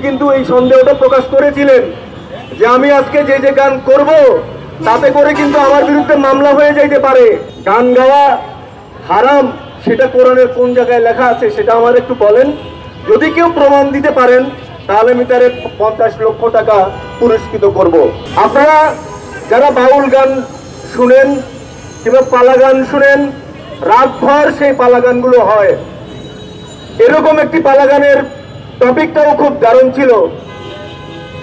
কিন্তু এই সন্দেহটা প্রকাশ করেছিলেন যে আমি আজকে যে যে গান করব তাতে করে কিন্তু আমার বিরুদ্ধে মামলা হয়ে যাইতে পারে। গান গাওয়া হারাম সেটা কোরআনের কোন জায়গায় লেখা আছে সেটা আমার একটু বলেন। যদি কেউ প্রমাণ দিতে পারেন তাহলে আমি তার 50 লক্ষ টাকা পুরস্কৃত করব। আপনারা যারা বাউল গান শুনেন কিংবা পালা গান শুনেন, রাতভর সেই পালা গানগুলো হয়। এরকম একটি পালা গানের টপিকটাও খুব দারুণ ছিল,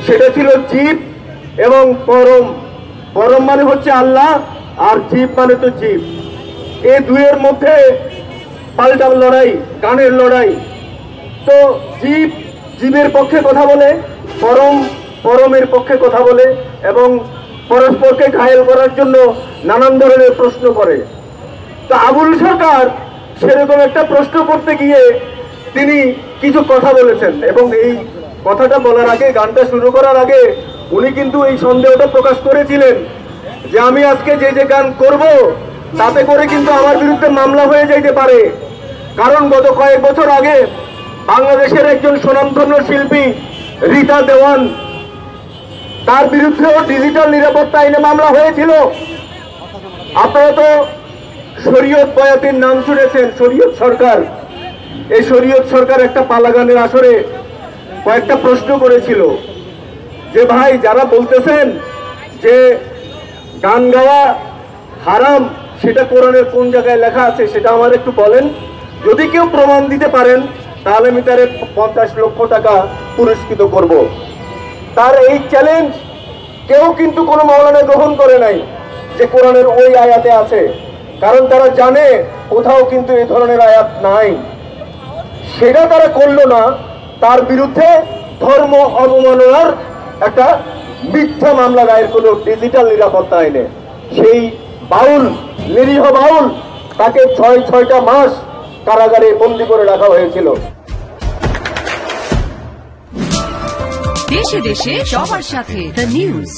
সেটা ছিল জীব এবং পরম। পরম মানে হচ্ছে আল্লাহ, আর জীব মানে তো জীব। এই দুইয়ের মধ্যে পাল্টা লড়াই, গানের লড়াই। তো জীব জীবের পক্ষে কথা বলে, পরম পরমের পক্ষে কথা বলে এবং পরস্পরকে ঘায়েল করার জন্য নানান ধরনের প্রশ্ন করে। তো আবুল সরকার সেরকম একটা প্রশ্ন করতে গিয়ে তিনি কিছু কথা বলেছেন, এবং এই কথাটা বলার আগে, গানটা শুরু করার আগে উনি কিন্তু এই সন্দেহটা প্রকাশ করেছিলেন যে আমি আজকে যে যে গান করব তাতে করে কিন্তু আমার বিরুদ্ধে মামলা হয়ে যাইতে পারে। কারণ গত কয়েক বছর আগে বাংলাদেশের একজন স্বনামধন্য শিল্পী রীতা দেওয়ান, তার বিরুদ্ধেও ডিজিটাল নিরাপত্তা আইনে মামলা হয়েছিল। আপনারা তো শরীয়ত বয়াতির নাম শুনেছেন, শরীয়ত সরকার। এই শরীয়ত সরকার একটা পালা গানের আসরে কয়েকটা প্রশ্ন করেছিল যে ভাই, যারা বলতেছেন যে গান গাওয়া হারাম সেটা কোরআনের কোন জায়গায় লেখা আছে সেটা আমার একটু বলেন। যদি কেউ প্রমাণ দিতে পারেন তাহলে আমি তার 50 লক্ষ টাকা পুরস্কৃত করব। তার এই চ্যালেঞ্জ কেউ কিন্তু কোনো মাওলানা গ্রহণ করে নাই যে কোরআনের ওই আয়াতে আছে, কারণ তারা জানে কোথাও কিন্তু এই ধরনের আয়াত নাই। সেটা তারা করলো না, তার বিরুদ্ধে ধর্ম অবমাননার একটা মিথ্যা মামলা দায়ের করলো ডিজিটাল নিরাপত্তা আইনে। সেই বাউল, নিরীহ বাউল, তাকে 6টা মাস কারাগারে বন্দী করে রাখা হয়েছিল। দেশে দেশে সবার সাথে দ্য নিউজ।